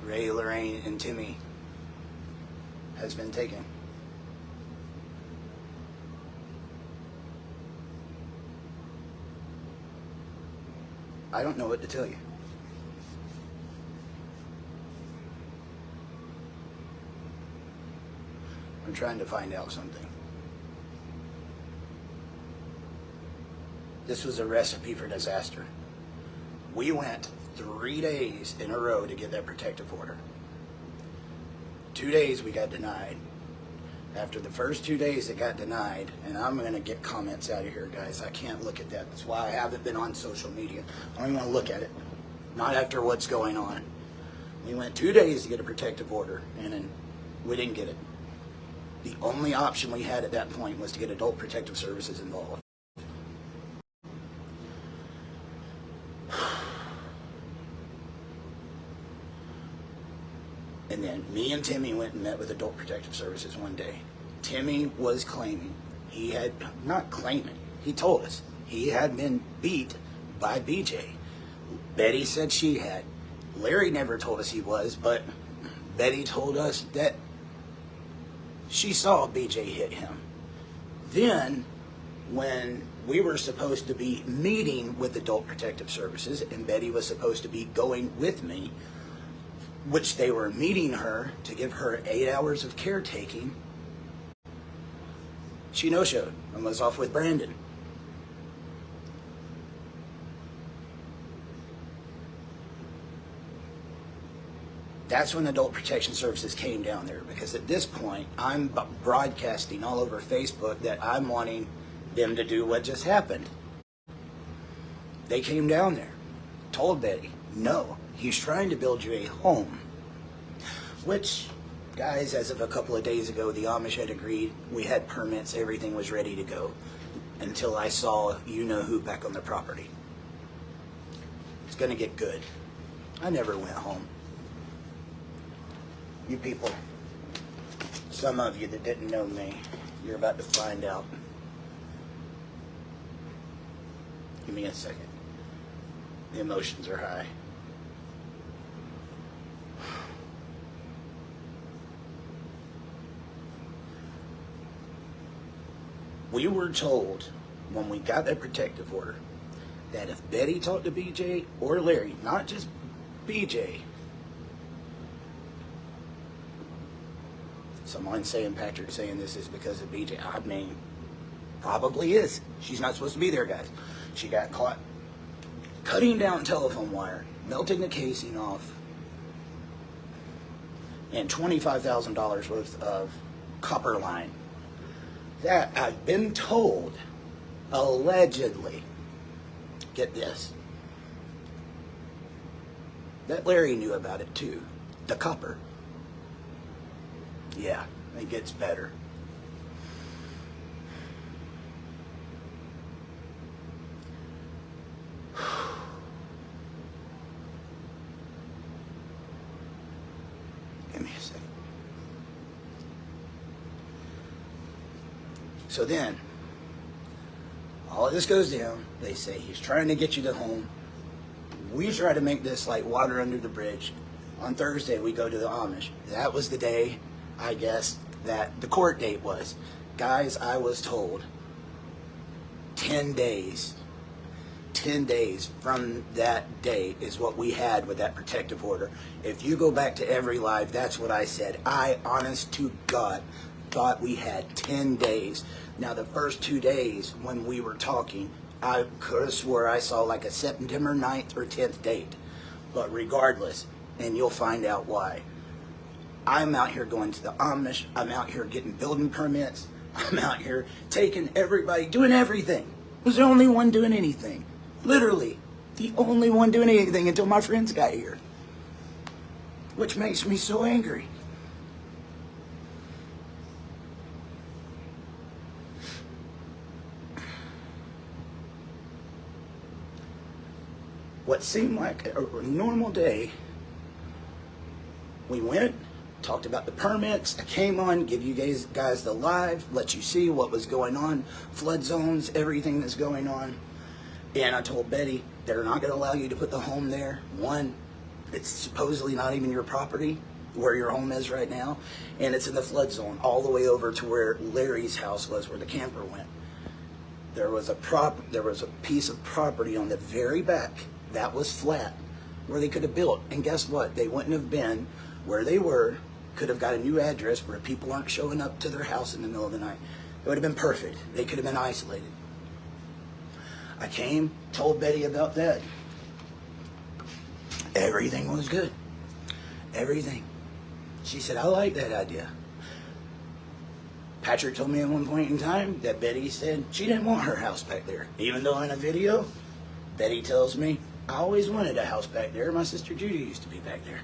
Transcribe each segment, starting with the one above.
Ray, Lorraine, and Timmy has been taken. I don't know what to tell you. I'm trying to find out something. This was a recipe for disaster. We went 3 days in a row to get that protective order. 2 days we got denied. After the first 2 days it got denied, and I'm going to get comments out of here, guys. I can't look at that. That's why I haven't been on social media. I don't even want to look at it. Not after what's going on. We went 2 days to get a protective order, and then we didn't get it. The only option we had at that point was to get adult protective services involved. And then me and Timmy went and met with Adult Protective Services one day. Timmy was claiming, he told us he had been beat by BJ. Betty said she had. Larry never told us he was, but Betty told us that she saw BJ hit him. Then, when we were supposed to be meeting with Adult Protective Services, and Betty was supposed to be going with me, which they were meeting her to give her 8 hours of caretaking, she no-showed and was off with Brandon. That's when Adult Protection Services came down there, because at this point, I'm broadcasting all over Facebook that I'm wanting them to do what just happened. They came down there, told Betty, no, he's trying to build you a home. Which, guys, as of a couple of days ago, the Amish had agreed. We had permits, everything was ready to go, until I saw you-know-who back on the property. It's going to get good. I never went home. You people, some of you that didn't know me, you're about to find out. Give me a second. The emotions are high. We were told when we got that protective order that if Betty talked to BJ or Larry, not just BJ, someone saying Patrick's saying this is because of BJ. I mean, probably is. She's not supposed to be there, guys. She got caught cutting down telephone wire, melting the casing off, and $25,000 worth of copper line. That I've been told, allegedly, get this, that Larry knew about it too. The copper. Yeah, it gets better. Give me a second. So then, all of this goes down. They say he's trying to get you to home. We try to make this like water under the bridge. On Thursday, we go to the Amish. That was the day, I guess, that the court date was. Guys, I was told 10 days. 10 days from that day is what we had with that protective order. If you go back to every live, that's what I said. I, honest to God, thought we had 10 days. Now, the first 2 days when we were talking, I could have swore I saw like a September 9th or 10th date. But regardless, and you'll find out why. I'm out here going to the Amish. I'm out here getting building permits. I'm out here taking everybody, doing everything. I was the only one doing anything. Literally, the only one doing anything until my friends got here. Which makes me so angry. What seemed like a normal day, we went, talked about the permits. I came on, give you guys the live, let you see what was going on, flood zones, everything that's going on. And I told Betty, they're not going to allow you to put the home there. One, It's supposedly not even your property where your home is right now, and it's in the flood zone all the way over to where Larry's house was, where the camper went. There was a piece of property on the very back that was flat where they could have built, and guess what? They wouldn't have been where they were, could have got a new address where people aren't showing up to their house in the middle of the night. It would have been perfect. They could have been isolated. I came, told Betty about that. Everything was good. Everything. She said, I like that idea. Patrick told me at one point in time that Betty said she didn't want her house back there. Even though in a video, Betty tells me, I always wanted a house back there. My sister Judy used to be back there.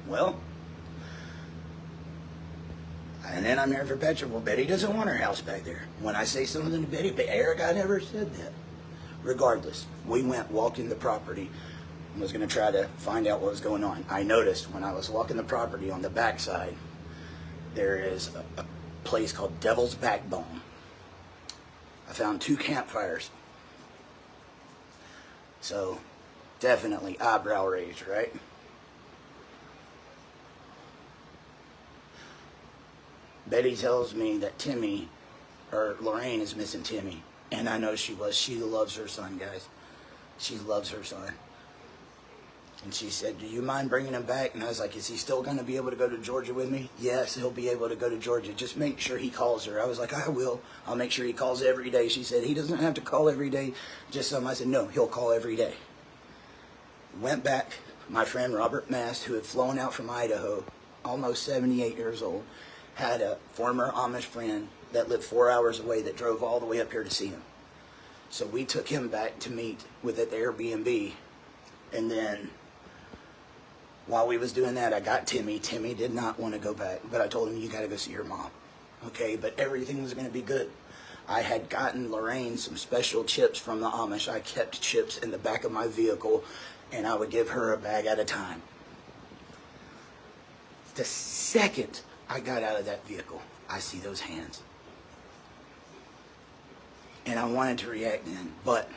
Well, and then I'm here for Patrick. Well, Betty doesn't want her house back there. When I say something to Betty, but Eric, I never said that. Regardless, we went walking the property and was going to try to find out what was going on. I noticed when I was walking the property on the backside, there is a place called Devil's Backbone. I found 2 campfires. So, definitely eyebrow raised, right? Betty tells me that Lorraine is missing Timmy. And I know she was. She loves her son, guys. She loves her son. And she said, do you mind bringing him back? And I was like, is he still going to be able to go to Georgia with me? Yes, he'll be able to go to Georgia. Just make sure he calls her. I was like, I will. I'll make sure he calls every day. She said, he doesn't have to call every day. Just some. I said, no, he'll call every day. Went back. My friend Robert Mast, who had flown out from Idaho, almost 78 years old, had a former Amish friend that lived 4 hours away that drove all the way up here to see him. So we took him back to meet with at the Airbnb. And then while we was doing that, I got Timmy. Timmy did not want to go back, but I told him, you got to go see your mom. Okay, but everything was going to be good. I had gotten Lorraine some special chips from the Amish. I kept chips in the back of my vehicle, and I would give her a bag at a time. The second I got out of that vehicle, I see those hands. And I wanted to react then, but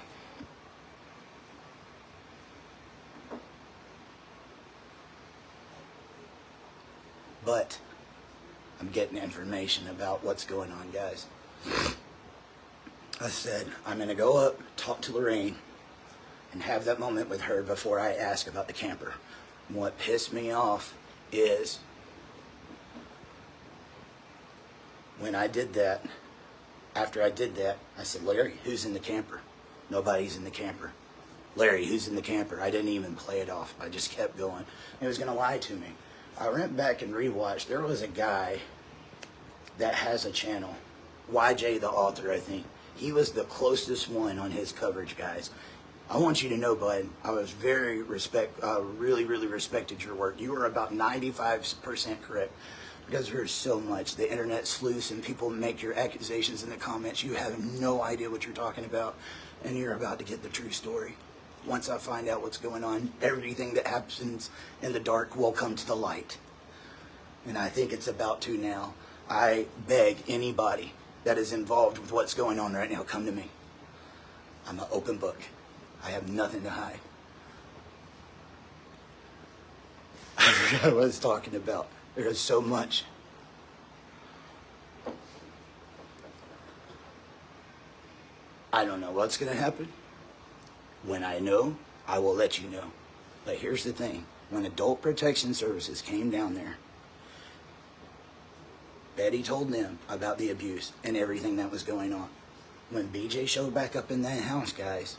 I'm getting information about what's going on, guys. I said, I'm going to go up, talk to Lorraine, and have that moment with her before I ask about the camper. And what pissed me off is when I did that, after I did that, I said, Larry, who's in the camper? Nobody's in the camper. Larry, who's in the camper? I didn't even play it off. I just kept going. He was going to lie to me. I went back and rewatched. There was a guy that has a channel, YJ the author, I think. He was the closest one on his coverage, guys. I want you to know, bud, I was really respected your work. You were about 95% correct, because there's so much. The internet's loose and people make your accusations in the comments. You have no idea what you're talking about, and you're about to get the true story. Once I find out what's going on, everything that happens in the dark will come to the light. And I think it's about to now. I beg anybody that is involved with what's going on right now, come to me. I'm an open book. I have nothing to hide. I forgot what I was talking about. There's so much. I don't know what's going to happen. When I know, I will let you know. But here's the thing. When Adult Protection Services came down there, Betty told them about the abuse and everything that was going on. When BJ showed back up in that house, guys,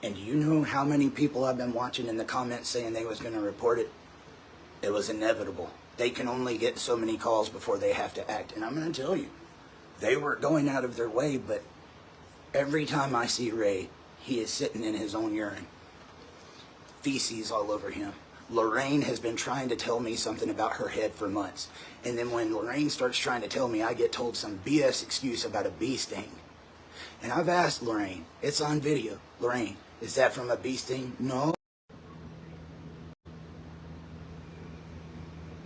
and do you know how many people I've been watching in the comments saying they was going to report it? It was inevitable. They can only get so many calls before they have to act. And I'm going to tell you, they were going out of their way, but every time I see Ray, he is sitting in his own urine. Feces all over him. Lorraine has been trying to tell me something about her head for months. And then when Lorraine starts trying to tell me, I get told some BS excuse about a bee sting. And I've asked Lorraine, it's on video. Lorraine, is that from a bee sting? No.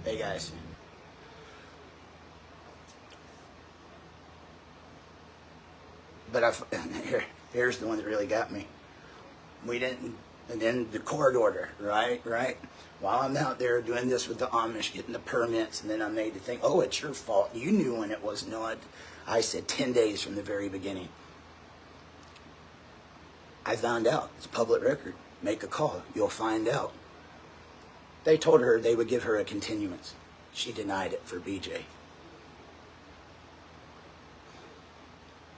Hey guys. But here's the one that really got me. We didn't And then the court order, right? While I'm out there doing this with the Amish, getting the permits, and then I'm made to think, oh, it's your fault. You knew when it was not. I said 10 days from the very beginning. I found out. It's a public record. Make a call. You'll find out. They told her they would give her a continuance. She denied it for BJ.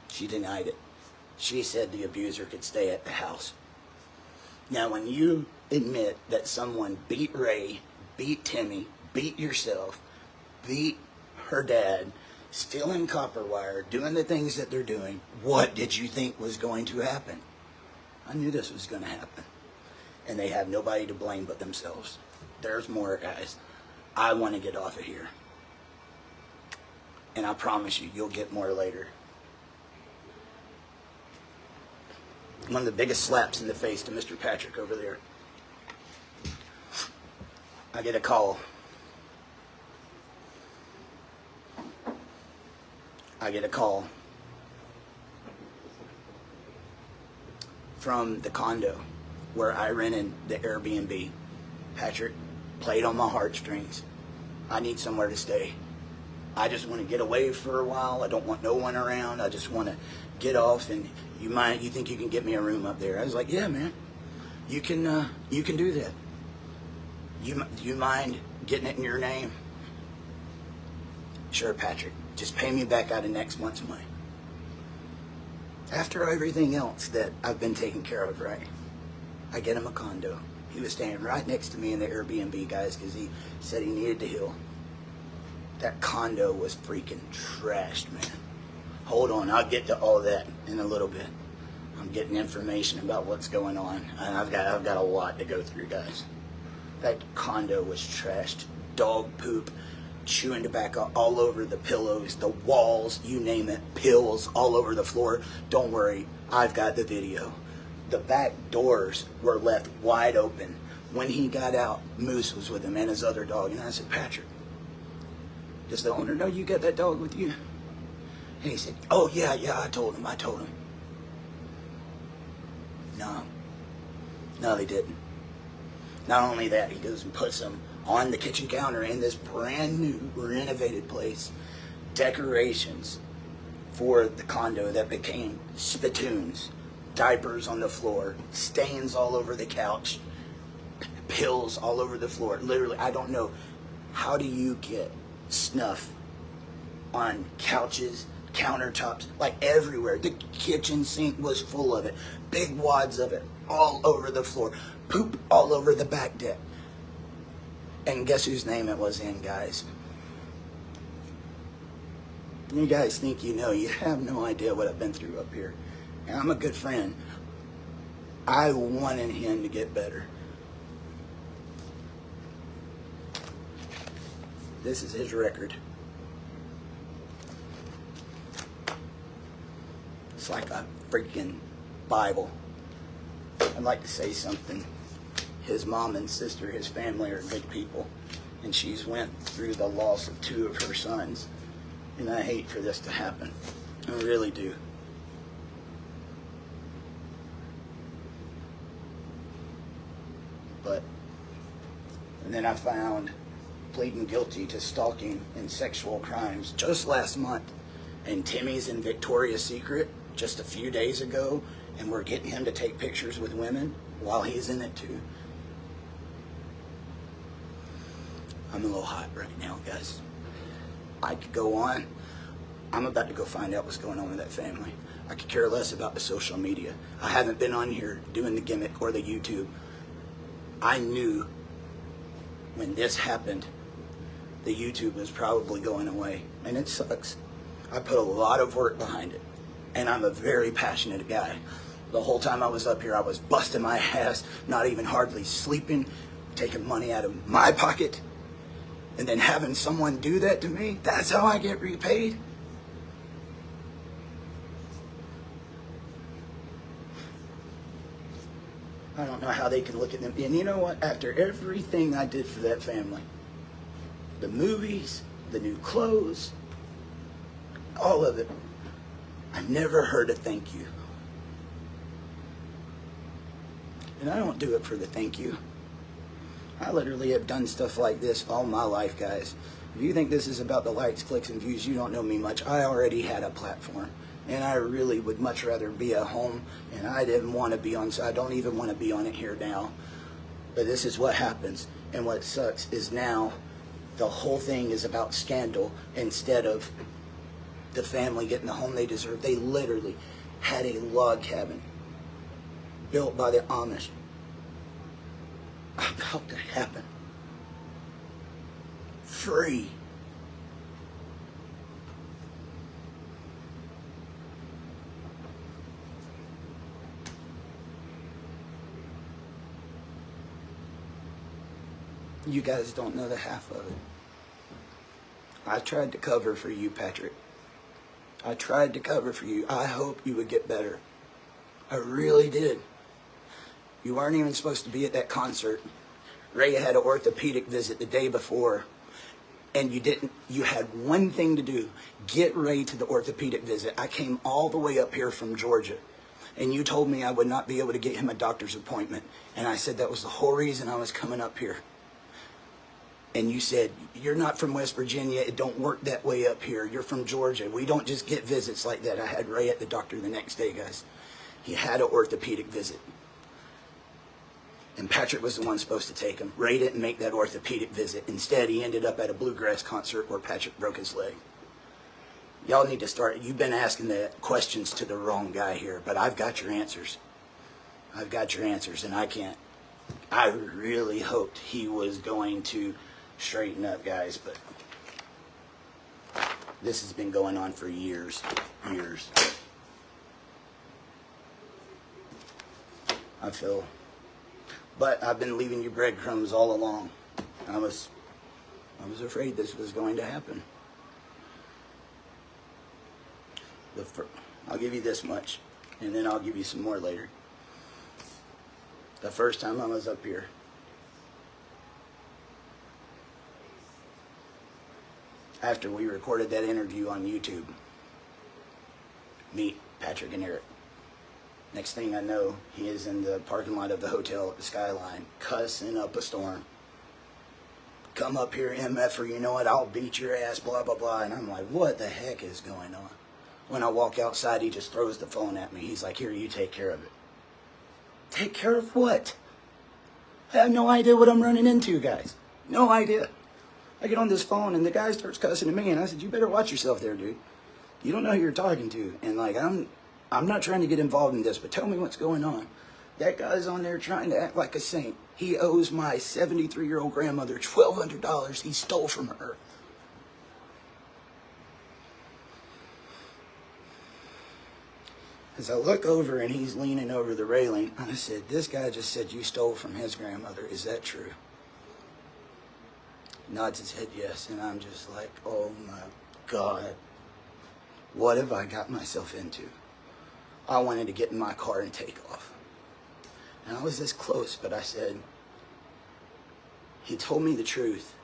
She denied it. She said the abuser could stay at the house. Now, when you admit that someone beat Ray, beat Timmy, beat yourself, beat her dad, stealing copper wire, doing the things that they're doing, what did you think was going to happen? I knew this was going to happen. And they have nobody to blame but themselves. There's more, guys. I want to get off of here. And I promise you, you'll get more later. One of the biggest slaps in the face to Mr. Patrick over there. I get a call. From the condo where I rented the Airbnb. Patrick played on my heartstrings. I need somewhere to stay. I just want to get away for a while. I don't want no one around. I just want to get off, and you think you can get me a room up there? I was like, yeah, man, you can do that. Do you mind getting it in your name? Sure, Patrick. Just pay me back out of next month's money. After everything else that I've been taking care of, right? I get him a condo. He was staying right next to me in the Airbnb, guys, because he said he needed to heal. That condo was freaking trashed, man. Hold on, I'll get to all that in a little bit. I'm getting information about what's going on, and I've got a lot to go through, guys. That condo was trashed. Dog poop, chewing tobacco all over the pillows, the walls, you name it, pills all over the floor. Don't worry, I've got the video. The back doors were left wide open. When he got out, Moose was with him and his other dog, and I said, Patrick, does the owner know you got that dog with you? And he said, oh, yeah, I told him. No, they didn't. Not only that, he goes and puts them on the kitchen counter in this brand new renovated place. Decorations for the condo that became spittoons. Diapers on the floor. Stains all over the couch. Pills all over the floor. Literally, I don't know. How do you get snuff on couches, countertops, like everywhere? The kitchen sink was full of it. Big wads of it all over the floor. Poop all over the back deck. And guess whose name it was in, guys? You guys think you know. You have no idea what I've been through up here. And I'm a good friend. I wanted him to get better. This is his record. It's like a freaking Bible. I'd like to say something. His mom and sister, his family are good people. And she's went through the loss of 2 of her sons. And I hate for this to happen. I really do. And then I found pleading guilty to stalking and sexual crimes just last month. And Timmy's in Victoria's Secret just a few days ago, and we're getting him to take pictures with women while he's in it too. I'm a little hot right now, guys. I could go on. I'm about to go find out what's going on with that family. I could care less about the social media. I haven't been on here doing the gimmick or the YouTube. I knew when this happened, the YouTube was probably going away. And it sucks. I put a lot of work behind it. And I'm a very passionate guy. The whole time I was up here, I was busting my ass, not even hardly sleeping, taking money out of my pocket. And then having someone do that to me, that's how I get repaid. I don't know how they can look at them. And you know what? After everything I did for that family, the movies, the new clothes, all of it, I never heard a thank you. And I don't do it for the thank you. I literally have done stuff like this all my life, guys. If you think this is about the likes, clicks, and views, you don't know me much. I already had a platform, and I really would much rather be at home, and I didn't want to be on, so I don't even want to be on it here now. But this is what happens, and what sucks is now the whole thing is about scandal instead of the family getting the home they deserve. They literally had a log cabin built by the Amish about to happen. Free. You guys don't know the half of it. I tried to cover for you, Patrick. I tried to cover for you. I hope you would get better. I really did. You weren't even supposed to be at that concert. Ray had an orthopedic visit the day before, and you didn't. You had one thing to do: get Ray to the orthopedic visit. I came all the way up here from Georgia, and you told me I would not be able to get him a doctor's appointment, and I said that was the whole reason I was coming up here. And you said, you're not from West Virginia. It don't work that way up here. You're from Georgia. We don't just get visits like that. I had Ray at the doctor the next day, guys. He had an orthopedic visit. And Patrick was the one supposed to take him. Ray didn't make that orthopedic visit. Instead, he ended up at a bluegrass concert where Patrick broke his leg. Y'all need to start. You've been asking the questions to the wrong guy here, but I've got your answers. I've got your answers, and I can't. I really hoped he was going to straighten up, guys, but this has been going on for years. I feel, but I've been leaving you breadcrumbs all along. I was afraid this was going to happen. I'll give you this much, and then I'll give you some more later. The first time I was up here, after we recorded that interview on YouTube, meet Patrick and Eric. Next thing I know, he is in the parking lot of the hotel at the Skyline, cussing up a storm. Come up here, MFer, you know what, I'll beat your ass, blah, blah, blah. And I'm like, what the heck is going on? When I walk outside, he just throws the phone at me. He's like, here, you take care of it. Take care of what? I have no idea what I'm running into, guys. No idea. I get on this phone and the guy starts cussing at me, and I said, you better watch yourself there, dude. You don't know who you're talking to. And like, I'm not trying to get involved in this, but tell me what's going on. That guy's on there trying to act like a saint. He owes my 73-year-old grandmother $1,200 he stole from her. As I look over and he's leaning over the railing, I said, this guy just said you stole from his grandmother. Is that true? Nods his head yes, and I'm just like, oh my God. What have I got myself into? I wanted to get in my car and take off. And I was this close, but I said, he told me the truth.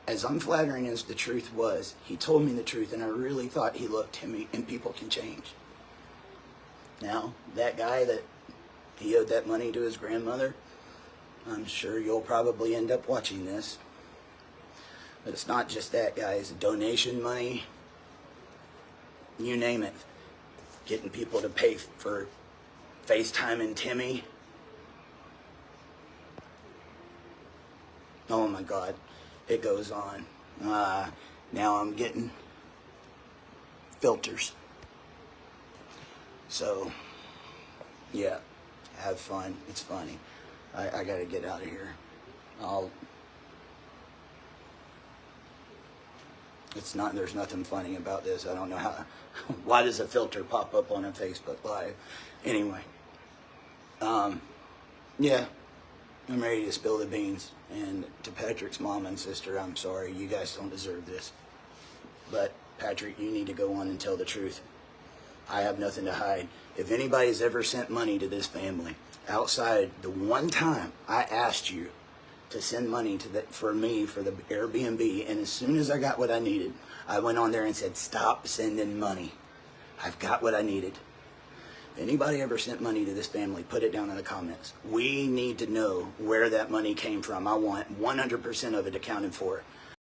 As unflattering as the truth was, he told me the truth, and I really thought he looked at me, and people can change. Now, that guy that he owed that money to his grandmother, I'm sure you'll probably end up watching this. But it's not just that, guys. Donation money, you name it. Getting people to pay for FaceTime and TEMU. Oh my God, it goes on. Now I'm getting filters. So, yeah, have fun. It's funny. I gotta get out of here. There's nothing funny about this. I don't know why does a filter pop up on a Facebook Live? Anyway, yeah, I'm ready to spill the beans. And to Patrick's mom and sister, I'm sorry. You guys don't deserve this. But, Patrick, you need to go on and tell the truth. I have nothing to hide. If anybody's ever sent money to this family, outside the one time I asked you to send money for me for the Airbnb, and as soon as I got what I needed, I went on there and said, stop sending money. I've got what I needed. If anybody ever sent money to this family, put it down in the comments. We need to know where that money came from. I want 100% of it accounted for.